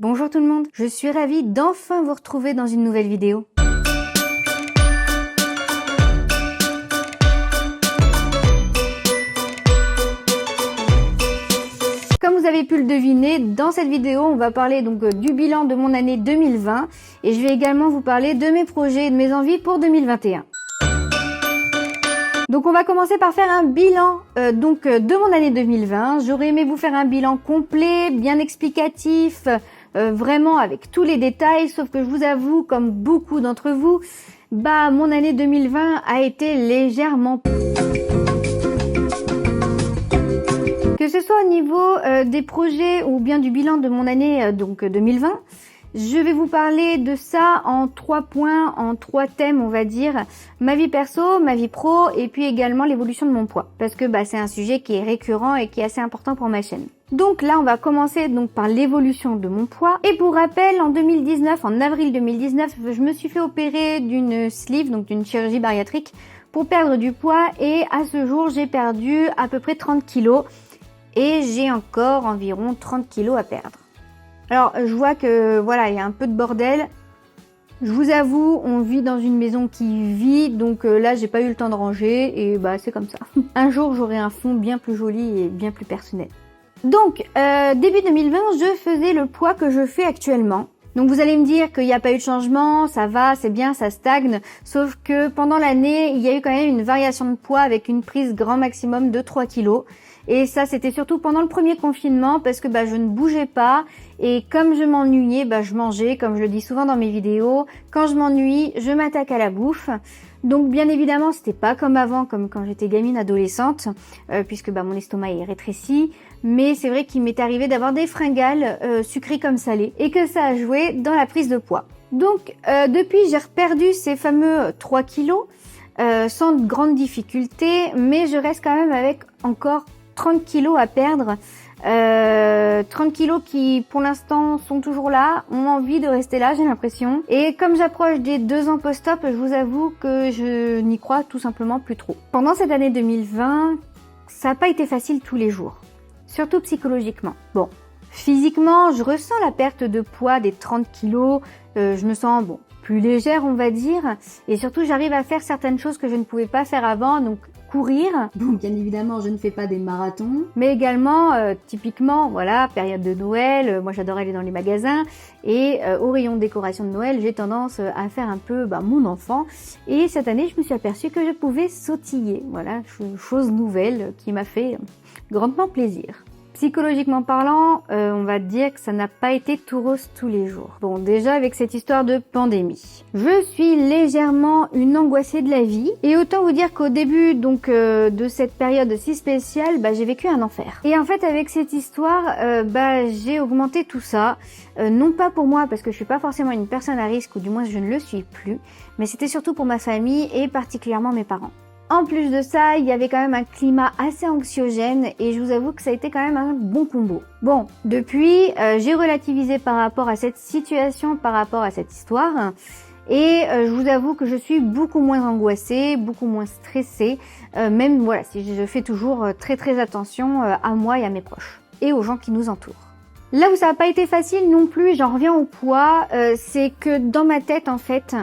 Bonjour tout le monde, je suis ravie d'enfin vous retrouver dans une nouvelle vidéo. Comme vous avez pu le deviner, dans cette vidéo, on va parler donc du bilan de mon année 2020 et je vais également vous parler de mes projets et de mes envies pour 2021. Donc on va commencer par faire un bilan de mon année 2020. J'aurais aimé vous faire un bilan complet, bien explicatif, vraiment avec tous les détails, sauf que je vous avoue, comme beaucoup d'entre vous, mon année 2020 a été légèrement... Que ce soit au niveau des projets ou bien du bilan de mon année 2020, je vais vous parler de ça en 3 points, en 3 thèmes, on va dire. Ma vie perso, ma vie pro et puis également l'évolution de mon poids. Parce que c'est un sujet qui est récurrent et qui est assez important pour ma chaîne. Donc là, on va commencer par l'évolution de mon poids. Et pour rappel, en avril 2019, je me suis fait opérer d'une sleeve, donc d'une chirurgie bariatrique, pour perdre du poids. Et à ce jour, j'ai perdu à peu près 30 kilos. Et j'ai encore environ 30 kilos à perdre. Alors, je vois que il y a un peu de bordel. Je vous avoue, on vit dans une maison qui vit, donc là, j'ai pas eu le temps de ranger et c'est comme ça. Un jour, j'aurai un fond bien plus joli et bien plus personnel. Donc, début 2020, je faisais le poids que je fais actuellement. Donc vous allez me dire qu'il n'y a pas eu de changement, ça va, c'est bien, ça stagne. Sauf que pendant l'année, il y a eu quand même une variation de poids avec une prise grand maximum de 3 kilos. Et ça, c'était surtout pendant le premier confinement parce que je ne bougeais pas. Et comme je m'ennuyais, je mangeais, comme je le dis souvent dans mes vidéos. Quand je m'ennuie, je m'attaque à la bouffe. Donc bien évidemment, c'était pas comme avant, comme quand j'étais gamine adolescente, puisque mon estomac est rétréci. Mais c'est vrai qu'il m'est arrivé d'avoir des fringales sucrées comme salées et que ça a joué dans la prise de poids. Donc depuis, j'ai reperdu ces fameux 3 kilos sans grande difficulté, mais je reste quand même avec encore 30 kilos à perdre. 30 kilos qui pour l'instant sont toujours là, ont envie de rester là, j'ai l'impression. Et comme j'approche des 2 ans post-op, je vous avoue que je n'y crois tout simplement plus trop. Pendant cette année 2020, ça n'a pas été facile tous les jours, surtout psychologiquement. Bon, physiquement, je ressens la perte de poids des 30 kilos, je me sens plus légère on va dire, et surtout j'arrive à faire certaines choses que je ne pouvais pas faire avant, donc courir. Donc bien évidemment je ne fais pas des marathons, mais également typiquement période de Noël, moi j'adore aller dans les magasins et au rayon de décoration de Noël j'ai tendance à faire un peu mon enfant, et cette année je me suis aperçue que je pouvais sautiller, chose nouvelle qui m'a fait grandement plaisir. Psychologiquement parlant, on va dire que ça n'a pas été tout rose tous les jours. Bon, déjà avec cette histoire de pandémie. Je suis légèrement une angoissée de la vie. Et autant vous dire qu'au début de cette période si spéciale, j'ai vécu un enfer. Et en fait, avec cette histoire, j'ai augmenté tout ça. Non pas pour moi, parce que je suis pas forcément une personne à risque, ou du moins je ne le suis plus. Mais c'était surtout pour ma famille et particulièrement mes parents. En plus de ça, il y avait quand même un climat assez anxiogène et je vous avoue que ça a été quand même un bon combo. Bon, depuis, j'ai relativisé par rapport à cette situation, par rapport à cette histoire. Et je vous avoue que je suis beaucoup moins angoissée, beaucoup moins stressée. Même si je fais toujours très très attention à moi et à mes proches. Et aux gens qui nous entourent. Là où ça n'a pas été facile non plus, j'en reviens au poids, c'est que dans ma tête en fait,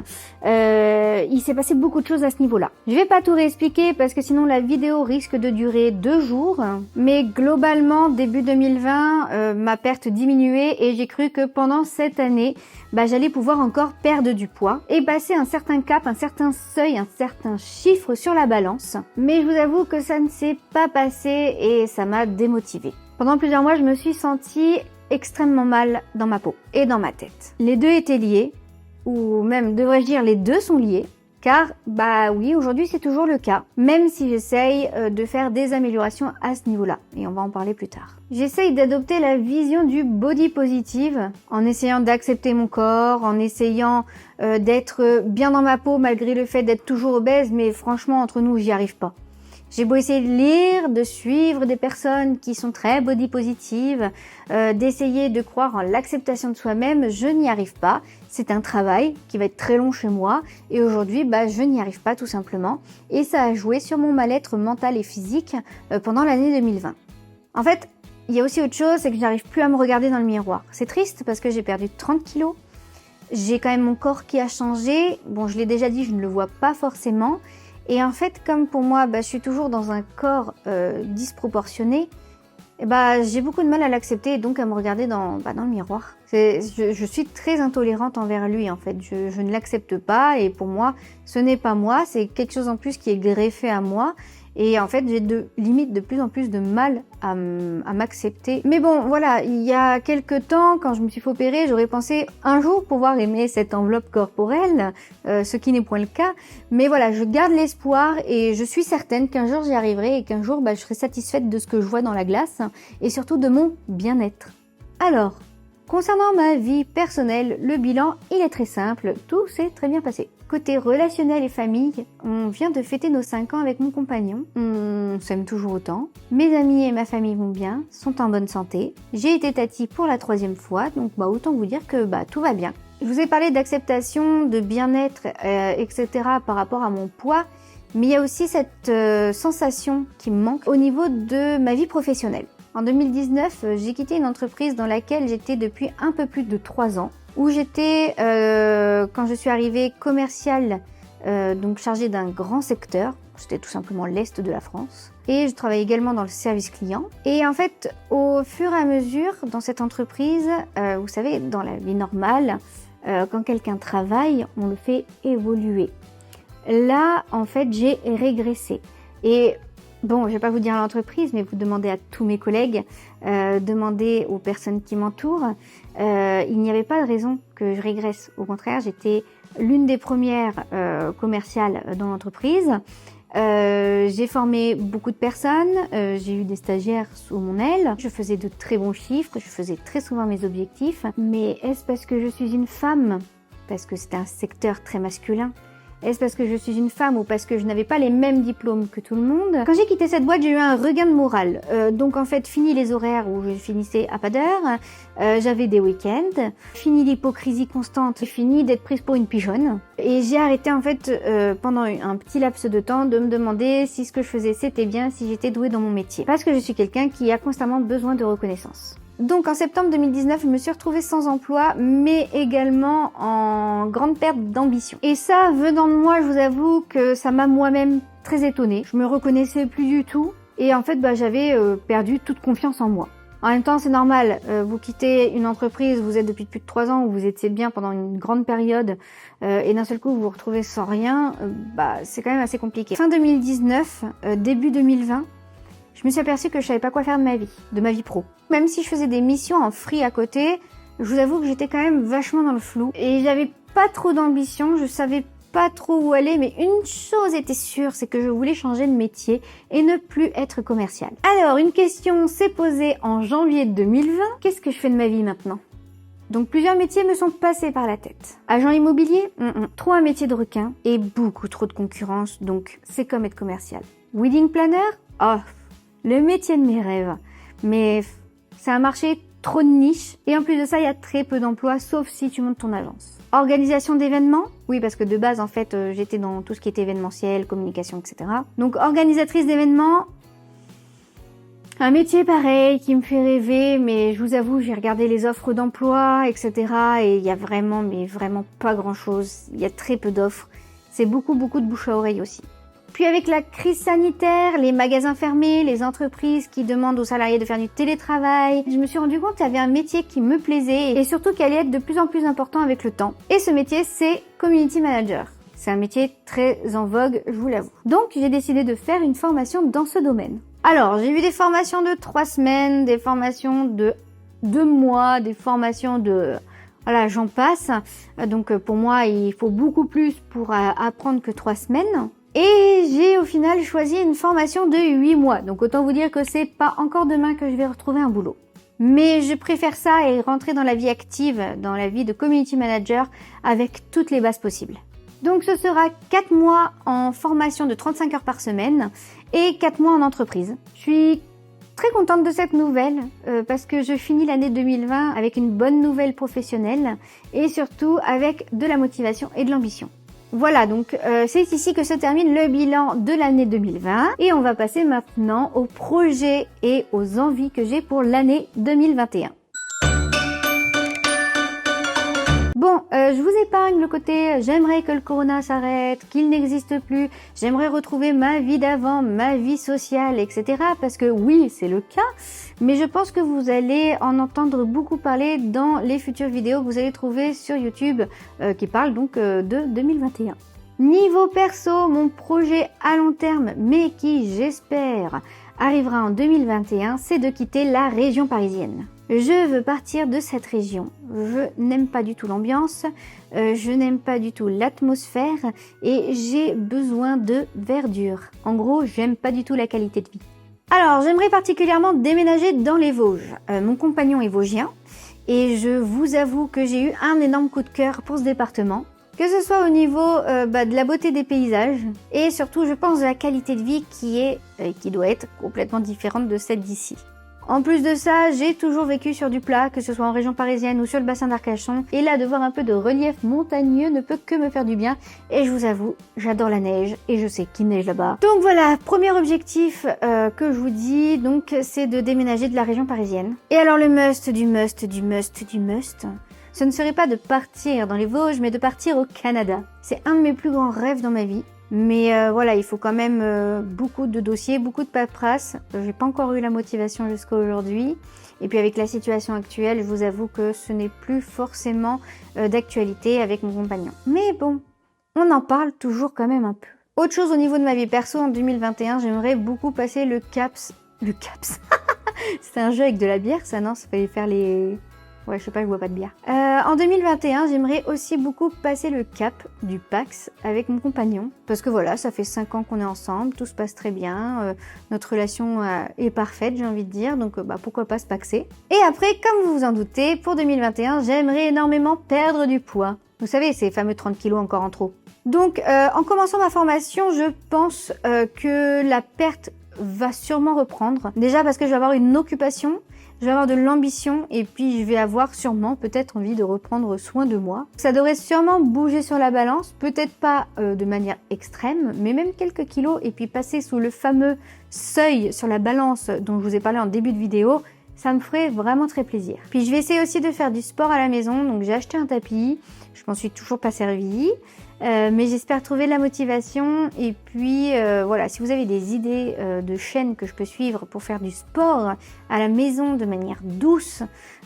il s'est passé beaucoup de choses à ce niveau-là. Je vais pas tout réexpliquer parce que sinon la vidéo risque de durer 2 jours, mais globalement début 2020, ma perte diminuait et j'ai cru que pendant cette année, j'allais pouvoir encore perdre du poids et passer un certain cap, un certain seuil, un certain chiffre sur la balance. Mais je vous avoue que ça ne s'est pas passé et ça m'a démotivée. Pendant plusieurs mois, je me suis sentie extrêmement mal dans ma peau et dans ma tête. Les deux étaient liés, ou même devrais-je dire les deux sont liés, car oui, aujourd'hui c'est toujours le cas, même si j'essaye de faire des améliorations à ce niveau-là, et on va en parler plus tard. J'essaye d'adopter la vision du body positive, en essayant d'accepter mon corps, en essayant d'être bien dans ma peau malgré le fait d'être toujours obèse, mais franchement entre nous j'y arrive pas. J'ai beau essayer de lire, de suivre des personnes qui sont très body positives, d'essayer de croire en l'acceptation de soi-même, je n'y arrive pas. C'est un travail qui va être très long chez moi et aujourd'hui, je n'y arrive pas tout simplement. Et ça a joué sur mon mal-être mental et physique pendant l'année 2020. En fait, il y a aussi autre chose, c'est que j'arrive plus à me regarder dans le miroir. C'est triste parce que j'ai perdu 30 kilos. J'ai quand même mon corps qui a changé. Bon, je l'ai déjà dit, je ne le vois pas forcément. Et en fait, comme pour moi, je suis toujours dans un corps disproportionné, j'ai beaucoup de mal à l'accepter et donc à me regarder dans le miroir. Je suis très intolérante envers lui en fait. Je ne l'accepte pas et pour moi, ce n'est pas moi, c'est quelque chose en plus qui est greffé à moi. Et en fait, j'ai limite de plus en plus de mal à m'accepter. Mais bon, voilà, il y a quelques temps, quand je me suis fait opérer, j'aurais pensé un jour pouvoir aimer cette enveloppe corporelle, ce qui n'est point le cas. Mais voilà, je garde l'espoir et je suis certaine qu'un jour j'y arriverai et qu'un jour je serai satisfaite de ce que je vois dans la glace et surtout de mon bien-être. Alors, concernant ma vie personnelle, le bilan, il est très simple, tout s'est très bien passé. Côté relationnel et famille, on vient de fêter nos 5 ans avec mon compagnon. On s'aime toujours autant. Mes amis et ma famille vont bien, sont en bonne santé. J'ai été tati pour la 3e fois, donc autant vous dire que tout va bien. Je vous ai parlé d'acceptation, de bien-être, etc. par rapport à mon poids, mais il y a aussi cette sensation qui me manque au niveau de ma vie professionnelle. En 2019, j'ai quitté une entreprise dans laquelle j'étais depuis un peu plus de 3 ans, où j'étais, quand je suis arrivée, commerciale, donc chargée d'un grand secteur. C'était tout simplement l'Est de la France. Et je travaillais également dans le service client. Et en fait, au fur et à mesure, dans cette entreprise, vous savez, dans la vie normale, quand quelqu'un travaille, on le fait évoluer. Là, en fait, j'ai régressé. Et bon, je ne vais pas vous dire l'entreprise, mais vous demandez à tous mes collègues, demandez aux personnes qui m'entourent. Il n'y avait pas de raison que je régresse. Au contraire, j'étais l'une des premières commerciales dans l'entreprise. J'ai formé beaucoup de personnes, j'ai eu des stagiaires sous mon aile. Je faisais de très bons chiffres, je faisais très souvent mes objectifs. Mais est-ce parce que je suis une femme? Parce que c'est un secteur très masculin. Est-ce parce que je suis une femme ou parce que je n'avais pas les mêmes diplômes que tout le monde? Quand j'ai quitté cette boîte, j'ai eu un regain de morale. Donc en fait, fini les horaires où je finissais à pas d'heure, j'avais des week-ends, fini l'hypocrisie constante, fini d'être prise pour une pigeonne. Et j'ai arrêté en fait pendant un petit laps de temps de me demander si ce que je faisais c'était bien, si j'étais douée dans mon métier. Parce que je suis quelqu'un qui a constamment besoin de reconnaissance. Donc en septembre 2019, je me suis retrouvée sans emploi, mais également en grande perte d'ambition. Et ça, venant de moi, je vous avoue que ça m'a moi-même très étonnée. Je me reconnaissais plus du tout et en fait, j'avais perdu toute confiance en moi. En même temps, c'est normal, vous quittez une entreprise, vous êtes depuis plus de 3 ans, où vous étiez bien pendant une grande période et d'un seul coup vous vous retrouvez sans rien, c'est quand même assez compliqué. Fin 2019, début 2020, je me suis aperçue que je savais pas quoi faire de ma vie pro. Même si je faisais des missions en free à côté, je vous avoue que j'étais quand même vachement dans le flou. Et j'avais pas trop d'ambition, je savais pas trop où aller, mais une chose était sûre, c'est que je voulais changer de métier et ne plus être commerciale. Alors, une question s'est posée en janvier 2020. Qu'est-ce que je fais de ma vie maintenant? Donc plusieurs métiers me sont passés par la tête. Agent immobilier? Trop un métier de requin et beaucoup trop de concurrence, donc c'est comme être commercial. Wedding planner? Le métier de mes rêves. Mais c'est un marché trop de niche et en plus de ça, il y a très peu d'emplois sauf si tu montes ton agence. Organisation d'événements? Oui, parce que de base, en fait, j'étais dans tout ce qui était événementiel, communication, etc. Donc organisatrice d'événements, un métier pareil qui me fait rêver, mais je vous avoue, j'ai regardé les offres d'emploi, etc. et il y a vraiment, mais vraiment pas grand-chose. Il y a très peu d'offres. C'est beaucoup de bouche à oreille aussi. Puis avec la crise sanitaire, les magasins fermés, les entreprises qui demandent aux salariés de faire du télétravail, je me suis rendu compte qu'il y avait un métier qui me plaisait et surtout qui allait être de plus en plus important avec le temps. Et ce métier, c'est Community Manager. C'est un métier très en vogue, je vous l'avoue. Donc j'ai décidé de faire une formation dans ce domaine. Alors, j'ai eu des formations de 3 semaines, des formations de 2 mois, des formations de... Voilà, j'en passe. Donc pour moi, il faut beaucoup plus pour apprendre que 3 semaines. Et j'ai au final choisi une formation de 8 mois. Donc autant vous dire que c'est pas encore demain que je vais retrouver un boulot. Mais je préfère ça et rentrer dans la vie active, dans la vie de community manager avec toutes les bases possibles. Donc ce sera 4 mois en formation de 35 heures par semaine et 4 mois en entreprise. Je suis très contente de cette nouvelle parce que je finis l'année 2020 avec une bonne nouvelle professionnelle et surtout avec de la motivation et de l'ambition. Voilà, donc c'est ici que se termine le bilan de l'année 2020 et on va passer maintenant aux projets et aux envies que j'ai pour l'année 2021. Bon, je vous épargne le côté j'aimerais que le corona s'arrête, qu'il n'existe plus, j'aimerais retrouver ma vie d'avant, ma vie sociale, etc. Parce que oui, c'est le cas, mais je pense que vous allez en entendre beaucoup parler dans les futures vidéos que vous allez trouver sur YouTube qui parlent donc de 2021. Niveau perso, mon projet à long terme, mais qui j'espère arrivera en 2021, c'est de quitter la région parisienne. Je veux partir de cette région. Je n'aime pas du tout l'ambiance, je n'aime pas du tout l'atmosphère et j'ai besoin de verdure. En gros, j'aime pas du tout la qualité de vie. Alors, j'aimerais particulièrement déménager dans les Vosges. Mon compagnon est vosgien et je vous avoue que j'ai eu un énorme coup de cœur pour ce département. Que ce soit au niveau de la beauté des paysages et surtout, je pense, de la qualité de vie qui doit être complètement différente de celle d'ici. En plus de ça, j'ai toujours vécu sur du plat, que ce soit en région parisienne ou sur le bassin d'Arcachon. Et là, de voir un peu de relief montagneux ne peut que me faire du bien. Et je vous avoue, j'adore la neige et je sais qu'il neige là-bas. Donc voilà, premier objectif que je vous dis, donc c'est de déménager de la région parisienne. Et alors le must, ce ne serait pas de partir dans les Vosges, mais de partir au Canada. C'est un de mes plus grands rêves dans ma vie. Mais voilà, il faut quand même beaucoup de dossiers, beaucoup de paperasse. J'ai pas encore eu la motivation jusqu'à aujourd'hui. Et puis avec la situation actuelle, je vous avoue que ce n'est plus forcément d'actualité avec mon compagnon. Mais bon, on en parle toujours quand même un peu. Autre chose au niveau de ma vie perso, en 2021, j'aimerais beaucoup passer le CAPS. Le CAPS C'est un jeu avec de la bière, ça non? Ça fallait faire les... Ouais, je sais pas, je bois pas de bière. En 2021, j'aimerais aussi beaucoup passer le cap du PAX avec mon compagnon. Parce que voilà, ça fait 5 ans qu'on est ensemble, tout se passe très bien, notre relation est parfaite, j'ai envie de dire, donc pourquoi pas se paxer. Et après, comme vous vous en doutez, pour 2021, j'aimerais énormément perdre du poids. Vous savez, ces fameux 30 kilos encore en trop. Donc, en commençant ma formation, je pense que la perte va sûrement reprendre. Déjà parce que je vais avoir une occupation, je vais avoir de l'ambition et puis je vais avoir sûrement peut-être envie de reprendre soin de moi. Ça devrait sûrement bouger sur la balance, peut-être pas de manière extrême, mais même quelques kilos et puis passer sous le fameux seuil sur la balance dont je vous ai parlé en début de vidéo, ça me ferait vraiment très plaisir. Puis je vais essayer aussi de faire du sport à la maison, donc j'ai acheté un tapis, je m'en suis toujours pas servi. Mais j'espère trouver la motivation et puis voilà, si vous avez des idées de chaînes que je peux suivre pour faire du sport à la maison de manière douce,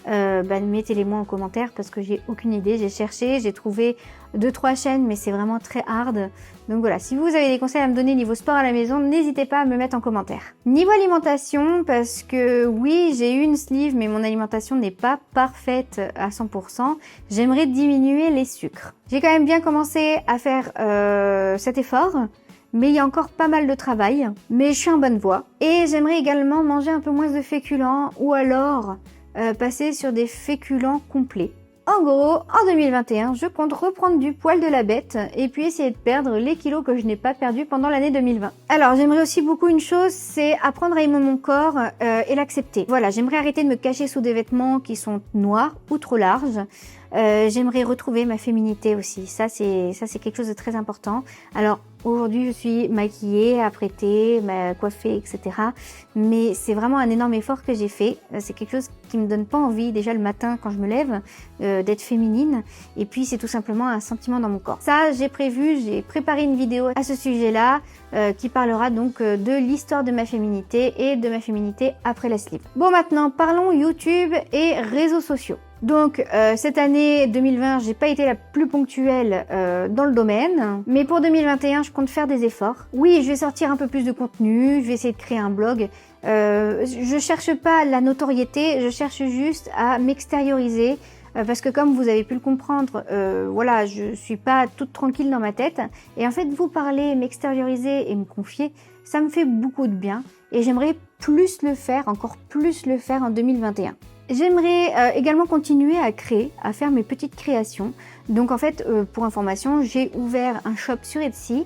mettez-les moi en commentaire parce que j'ai aucune idée. J'ai cherché, j'ai trouvé 2-3 chaînes mais c'est vraiment très hard. Donc voilà, si vous avez des conseils à me donner niveau sport à la maison, n'hésitez pas à me mettre en commentaire. Niveau alimentation, parce que oui, j'ai eu une sleeve mais mon alimentation n'est pas parfaite à 100%, j'aimerais diminuer les sucres. J'ai quand même bien commencé à faire cet effort, mais il y a encore pas mal de travail, mais je suis en bonne voie. Et j'aimerais également manger un peu moins de féculents ou alors passer sur des féculents complets. En gros, en 2021, je compte reprendre du poil de la bête et puis essayer de perdre les kilos que je n'ai pas perdus pendant l'année 2020. Alors, j'aimerais aussi beaucoup une chose, c'est apprendre à aimer mon corps et l'accepter. Voilà, j'aimerais arrêter de me cacher sous des vêtements qui sont noirs ou trop larges. J'aimerais retrouver ma féminité aussi. Ça c'est quelque chose de très important. Alors aujourd'hui je suis maquillée, apprêtée, coiffée, etc. Mais c'est vraiment un énorme effort que j'ai fait. C'est quelque chose qui me donne pas envie déjà le matin quand je me lève d'être féminine. Et puis c'est tout simplement un sentiment dans mon corps. Ça j'ai préparé une vidéo à ce sujet-là qui parlera donc de l'histoire de ma féminité et de ma féminité après la sleeve. Bon, maintenant parlons YouTube et réseaux sociaux. Donc cette année 2020, j'ai pas été la plus ponctuelle dans le domaine, mais pour 2021, je compte faire des efforts. Oui, je vais sortir un peu plus de contenu, je vais essayer de créer un blog. Je cherche pas la notoriété, je cherche juste à m'extérioriser. Parce que comme vous avez pu le comprendre, voilà, je suis pas toute tranquille dans ma tête. Et en fait, vous parler, m'extérioriser et me confier, ça me fait beaucoup de bien. Et j'aimerais plus le faire, encore plus le faire en 2021. J'aimerais également continuer à créer, à faire mes petites créations. Donc en fait, pour information, j'ai ouvert un shop sur Etsy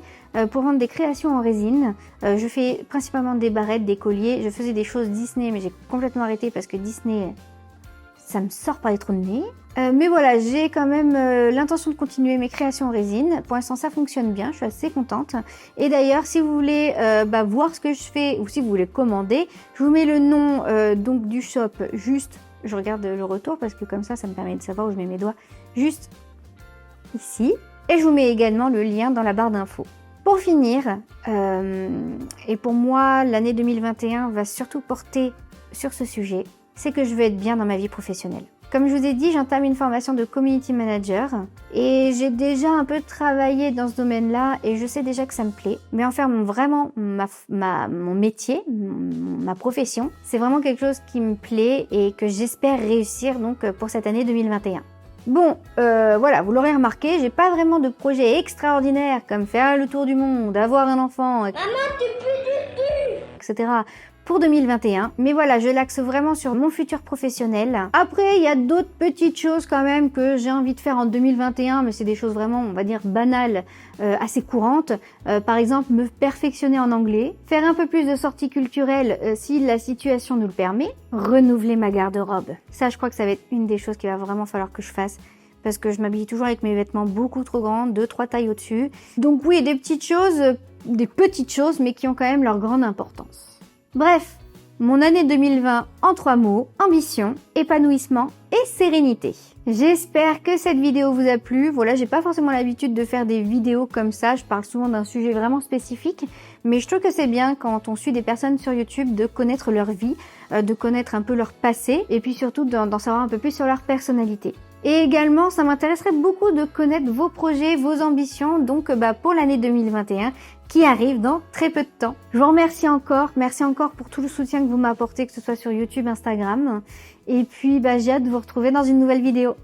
pour vendre des créations en résine. Je fais principalement des barrettes, des colliers. Je faisais des choses Disney, mais j'ai complètement arrêté parce que Disney, ça me sort par les trous de nez. Mais voilà, j'ai quand même l'intention de continuer mes créations en résine. Pour l'instant, ça fonctionne bien, je suis assez contente. Et d'ailleurs, si vous voulez voir ce que je fais ou si vous voulez commander, je vous mets le nom donc du shop juste, je regarde le retour parce que comme ça me permet de savoir où je mets mes doigts, juste ici. Et je vous mets également le lien dans la barre d'infos. Pour finir, et pour moi, l'année 2021 va surtout porter sur ce sujet, c'est que je veux être bien dans ma vie professionnelle. Comme je vous ai dit, j'entame une formation de community manager et j'ai déjà un peu travaillé dans ce domaine-là et je sais déjà que ça me plaît. Mais en faire vraiment mon métier, ma profession, c'est vraiment quelque chose qui me plaît et que j'espère réussir donc pour cette année 2021. Bon, voilà, vous l'aurez remarqué, j'ai pas vraiment de projet extraordinaire comme faire le tour du monde, avoir un enfant, Maman, tu peux etc. pour 2021. Mais voilà, je l'axe vraiment sur mon futur professionnel. Après, il y a d'autres petites choses quand même que j'ai envie de faire en 2021, mais c'est des choses vraiment, on va dire, banales, assez courantes. Par exemple, me perfectionner en anglais, faire un peu plus de sorties culturelles si la situation nous le permet, renouveler ma garde-robe. Ça, je crois que ça va être une des choses qu'il va vraiment falloir que je fasse. Parce que je m'habille toujours avec mes vêtements beaucoup trop grands, 2-3 tailles au-dessus. Donc oui, des petites choses, mais qui ont quand même leur grande importance. Bref, mon année 2020 en 3 mots, ambition, épanouissement et sérénité. J'espère que cette vidéo vous a plu. Voilà, j'ai pas forcément l'habitude de faire des vidéos comme ça, je parle souvent d'un sujet vraiment spécifique, mais je trouve que c'est bien quand on suit des personnes sur YouTube de connaître leur vie, de connaître un peu leur passé et puis surtout d'en savoir un peu plus sur leur personnalité. Et également, ça m'intéresserait beaucoup de connaître vos projets, vos ambitions, donc pour l'année 2021 qui arrive dans très peu de temps. Je vous remercie encore, merci encore pour tout le soutien que vous m'apportez, que ce soit sur YouTube, Instagram. Et puis j'ai hâte de vous retrouver dans une nouvelle vidéo.